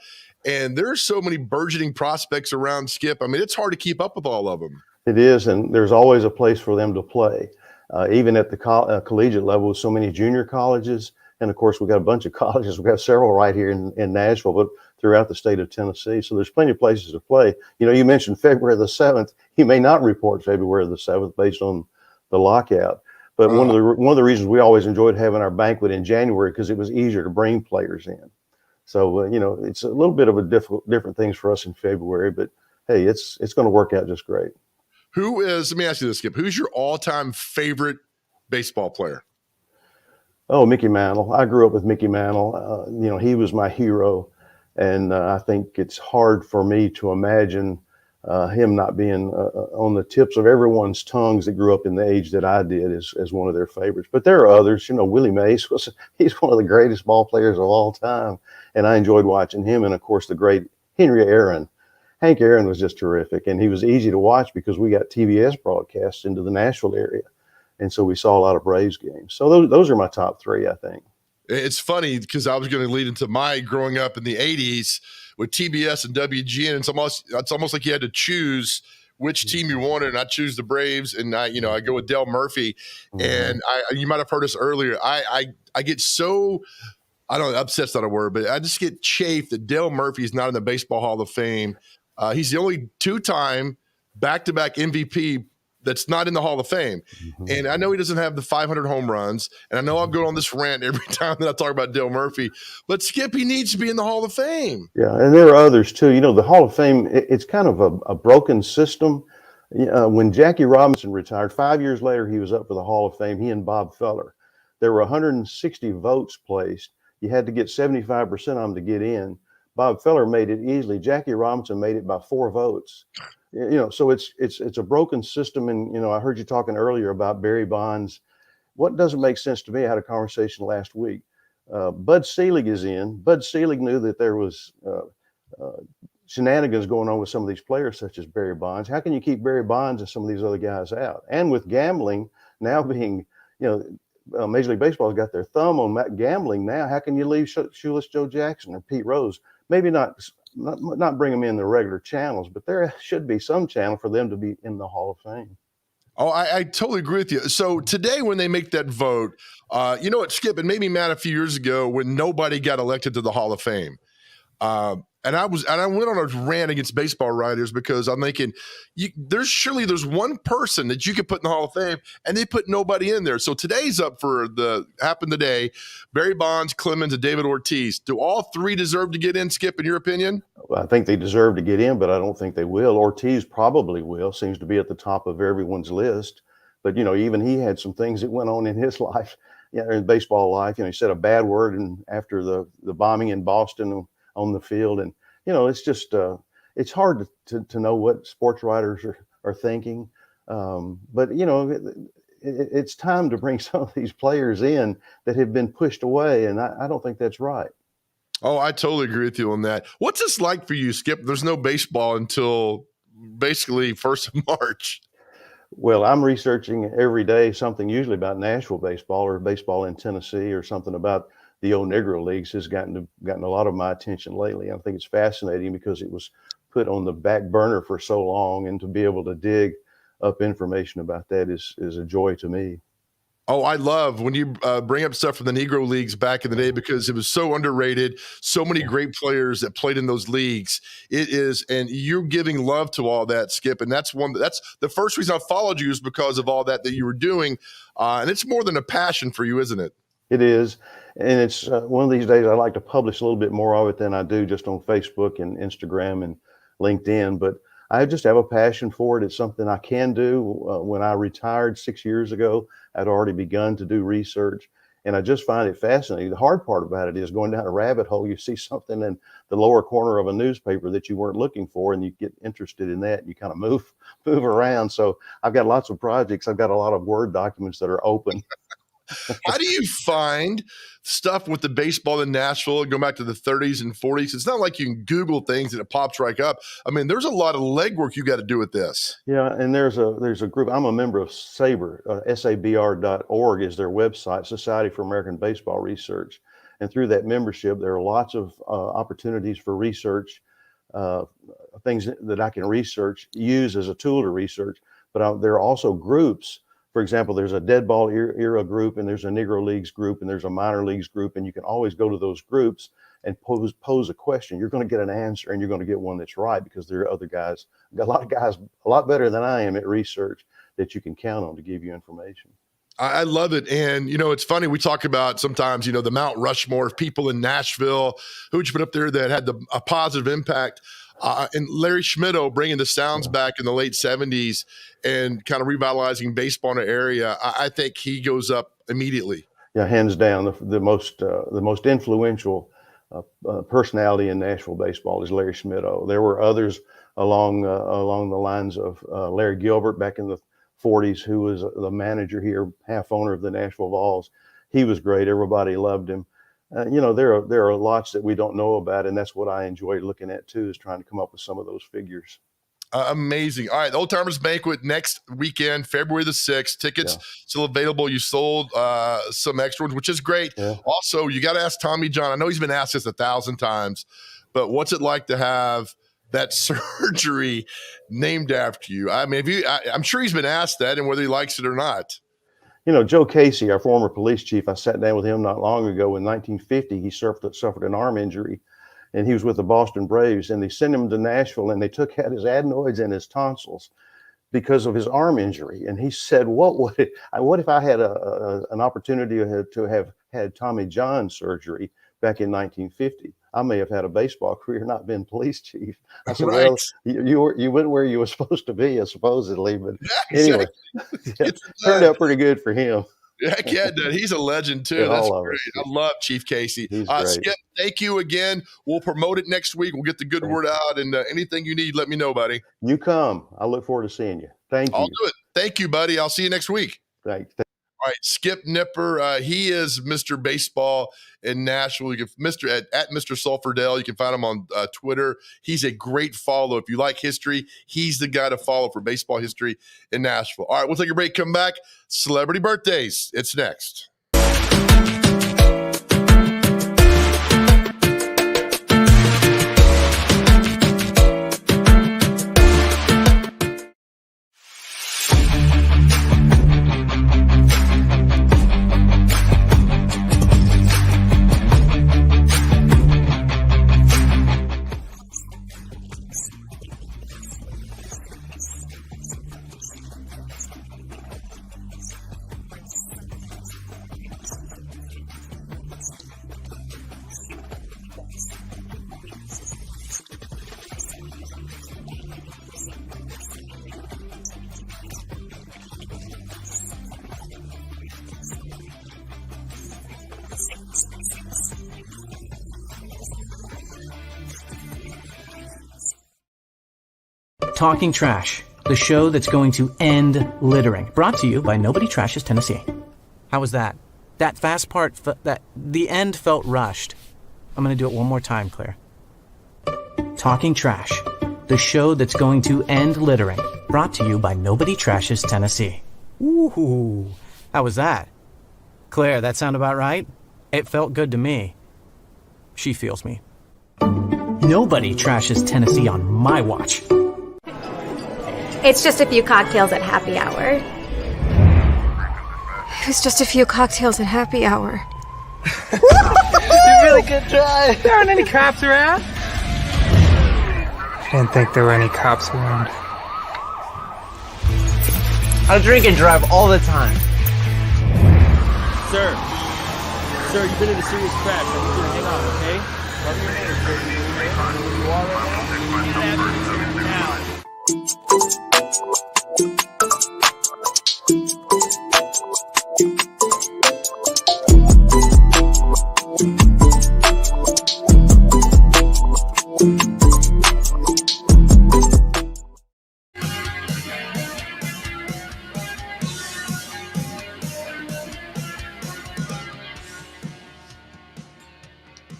and there's so many burgeoning prospects around, Skip. I mean, it's hard to keep up with all of them. It is, and there's always a place for them to play, even at the collegiate level with so many junior colleges. And, of course, we've got a bunch of colleges. We've got several right here in Nashville, but throughout the state of Tennessee. So there's plenty of places to play. You mentioned February the 7th. He may not report February the 7th based on the lockout. But one of the reasons we always enjoyed having our banquet in January, because it was easier to bring players in. So, it's a little bit of different things for us in February, but, hey, it's going to work out just great. Let me ask you this, Skip, who's your all-time favorite baseball player? Oh, Mickey Mantle. I grew up with Mickey Mantle. He was my hero. And I think it's hard for me to imagine him not being on the tips of everyone's tongues that grew up in the age that I did as one of their favorites. But there are others. Willie Mays, he's one of the greatest ball players of all time. And I enjoyed watching him. And, of course, the great Henry Aaron. Hank Aaron was just terrific, and he was easy to watch because we got TBS broadcasts into the Nashville area, and so we saw a lot of Braves games. So those are my top 3, I think. It's funny because I was going to lead into my growing up in the 80s with TBS and WGN. It's almost like you had to choose which team you wanted, and I choose the Braves, and I go with Dale Murphy. And you might have heard us earlier. I get so I don't know, upset's not a word, but I just get chafed that Dale Murphy is not in the Baseball Hall of Fame. He's the only 2-time back-to-back MVP that's not in the Hall of Fame. And I know he doesn't have the 500 home runs, and I know I'll go on this rant every time that I talk about Dale Murphy, but Skip, he needs to be in the Hall of Fame. Yeah, and there are others too. The Hall of Fame, it's kind of a broken system. When Jackie Robinson retired, 5 years later, he was up for the Hall of Fame, he and Bob Feller. There were 160 votes placed. You had to get 75% of them to get in. Bob Feller made it easily. Jackie Robinson made it by 4 votes. So it's a broken system. And, I heard you talking earlier about Barry Bonds. What doesn't make sense to me, I had a conversation last week. Bud Selig is in. Bud Selig knew that there was shenanigans going on with some of these players, such as Barry Bonds. How can you keep Barry Bonds and some of these other guys out? And with gambling now being, Major League Baseball has got their thumb on gambling now. How can you leave Shoeless Joe Jackson or Pete Rose? Maybe not bring them in the regular channels, but there should be some channel for them to be in the Hall of Fame. Oh, I totally agree with you. So today, when they make that vote, you know what, Skip, it made me mad a few years ago when nobody got elected to the Hall of Fame. And I went on a rant against baseball writers because I'm thinking, there's one person that you could put in the Hall of Fame, and they put nobody in there. So today's up for happened today. Barry Bonds, Clemens, and David Ortiz. Do all 3 deserve to get in, Skip, in your opinion? Well, I think they deserve to get in, but I don't think they will. Ortiz probably will. Seems to be at the top of everyone's list. But, even he had some things that went on in his life, in baseball life. He said a bad word after the bombing in Boston on the field. And, it's just, it's hard to know what sports writers are thinking. But, it's time to bring some of these players in that have been pushed away. And I don't think that's right. Oh, I totally agree with you on that. What's this like for you, Skip? There's no baseball until basically 1st of March. Well, I'm researching every day something usually about Nashville baseball or baseball in Tennessee or something about the old Negro Leagues has gotten a lot of my attention lately. I think it's fascinating because it was put on the back burner for so long, and to be able to dig up information about that is a joy to me. Oh, I love when you bring up stuff from the Negro Leagues back in the day because it was so underrated. So many great players that played in those leagues. It is, and you're giving love to all that, Skip. And that's the first reason I followed you is because of all that you were doing. And it's more than a passion for you, isn't it? It is. And it's one of these days I like to publish a little bit more of it than I do just on Facebook and Instagram and LinkedIn. But I just have a passion for it. It's something I can do. When I retired 6 years ago, I'd already begun to do research, and I just find it fascinating. The hard part about it is going down a rabbit hole. You see something in the lower corner of a newspaper that you weren't looking for, and you get interested in that, and you kind of move around. So I've got lots of projects. I've got a lot of Word documents that are open. How do you find stuff with the baseball in Nashville, go back to the 30s and 40s? It's not like you can Google things and it pops right up. I mean, there's a lot of legwork you got to do with this. Yeah, and there's a group. I'm a member of SABR, SABR.org is their website, Society for American Baseball Research. And through that membership, there are lots of opportunities for research, things that I can use as a tool to research. But there are also groups. For example, there's a dead ball era group, and there's a Negro Leagues group, and there's a minor leagues group, and you can always go to those groups and pose a question. You're going to get an answer, and you're going to get one that's right because there are other guys, a lot of guys, a lot better than I am at research that you can count on to give you information. I love it. And, it's funny. We talk about sometimes, the Mount Rushmore of people in Nashville who would you put up there that had a positive impact. And Larry Schmittou bringing the sounds back in the late 70s and kind of revitalizing baseball in the area, I think he goes up immediately. Yeah, hands down, the most influential personality in Nashville baseball is Larry Schmittou. There were others along the lines of Larry Gilbert back in the 40s, who was the manager here, half owner of the Nashville Vols. He was great. Everybody loved him. There are lots that we don't know about, and that's what I enjoy looking at too, is trying to come up with some of those figures. Amazing. All right, the Old Timers Banquet next weekend, February the 6th. Tickets still available. You sold some extra ones, which is great. Yeah. Also, you got to ask Tommy John. I know he's been asked this 1,000 times, but what's it like to have that surgery named after you? I mean, I'm sure he's been asked that, and whether he likes it or not. Joe Casey, our former police chief, I sat down with him not long ago. In 1950, he suffered an arm injury, and he was with the Boston Braves, and they sent him to Nashville, and they took out his adenoids and his tonsils because of his arm injury. And he said, what if I had an opportunity to have had Tommy John surgery back in 1950? I may have had a baseball career, not been police chief. I said, right. Well, you went where you were supposed to be, supposedly. But anyway, it turned out pretty good for him. Heck yeah, dude. He's a legend too. Yeah, That's all of great. us. I love Chief Casey. He's great. Skip, thank you again. We'll promote it next week. We'll get the good word out, and anything you need, let me know, buddy. You come. I look forward to seeing you. Thank you. I'll do it. Thank you, buddy. I'll see you next week. Thanks. All right, Skip Nipper. He is Mr. Baseball in Nashville. You can at Mr. Sulfurdale. You can find him on Twitter. He's a great follow. If you like history, he's the guy to follow for baseball history in Nashville. All right, we'll take a break. Come back. Celebrity birthdays. It's next. Talking Trash, the show that's going to end littering. Brought to you by Nobody Trashes Tennessee. How was that? That fast part, the end felt rushed. I'm going to do it one more time, Claire. Talking Trash, the show that's going to end littering. Brought to you by Nobody Trashes Tennessee. Ooh, how was that? Claire, that sound about right? It felt good to me. She feels me. Nobody trashes Tennessee on my watch. It's just a few cocktails at happy hour. It was just a few cocktails at happy hour. You really good try. There aren't any cops around. I didn't think there were any cops around. I drink and drive all the time. Sir, you've been in a serious crash. I need you to hang on, okay? Love your name, sir. You are right now.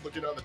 Looking on the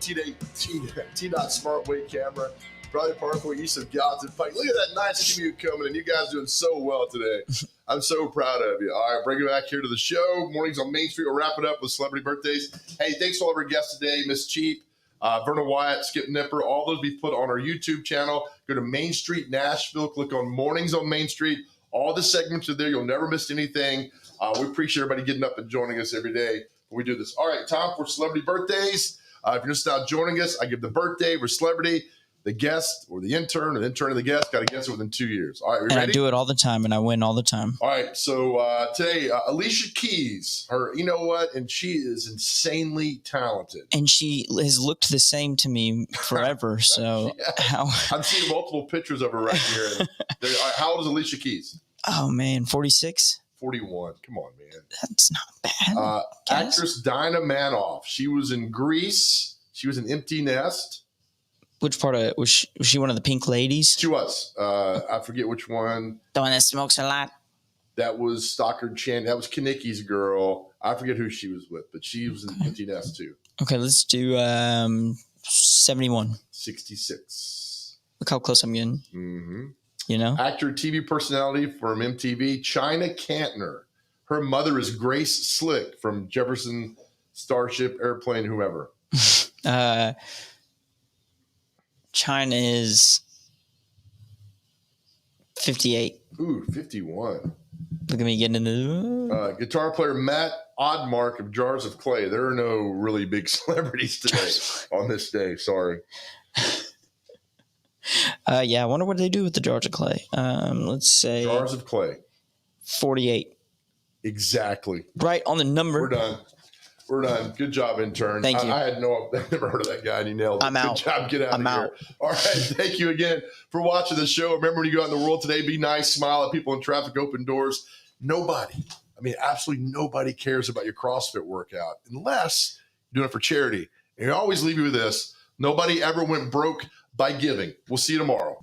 T-Dot Smart Weight camera. Bradley Parker, Yusuf Gadsden Pike. Look at that nice commute coming, and you guys doing so well today. I'm so proud of you. All right, bring it back here to the show. Mornings on Main Street. We'll wrap it up with celebrity birthdays. Hey, thanks to all of our guests today. Miss Cheap, Verna Wyatt, Skip Nipper. All those be put on our YouTube channel. Go to Main Street Nashville. Click on Mornings on Main Street. All the segments are there. You'll never miss anything. We appreciate everybody getting up and joining us every day when we do this. All right, time for celebrity birthdays. If you're just now joining us, I give the birthday for celebrity. The guest or the intern and the guest got to guess it within 2 years. All right, we ready? I do it all the time, and I win all the time. All right, so today, Alicia Keys, you know what? And she is insanely talented. And she has looked the same to me forever. So yeah. I'm seeing multiple pictures of her right here. How old is Alicia Keys? Oh, man, 46? 41. Come on, man. That's not bad. Actress Dinah Manoff. She was in Grease. She was in Empty Nest. Which part of was she one of the pink ladies? She was. I forget which one. The one that smokes a lot. That was Stockard Chan. That was Kanicki's girl. I forget who she was with, but she was in Empty Nest too. Okay, let's do 71. 66. Look how close I'm getting. Mm-hmm. You know? Actor, TV personality from MTV, China Cantner. Her mother is Grace Slick from Jefferson, Starship, Airplane, whoever. China is 58. Ooh, 51. Look at me getting into guitar player Matt Oddmark of Jars of Clay. There are no really big celebrities today on this day. Sorry. Yeah, I wonder what they do with the Jars of Clay. Let's say Jars of Clay. 48. Exactly. Right on the number. We're done. Good job, intern. Thank you. I had never heard of that guy, and he nailed it. I'm out. Good job. Get out of here. All right. Thank you again for watching the show. Remember, when you go out in the world today, be nice, smile at people in traffic, open doors. Nobody, I mean, absolutely nobody cares about your CrossFit workout unless you're doing it for charity. And I always leave you with this. Nobody ever went broke by giving. We'll see you tomorrow.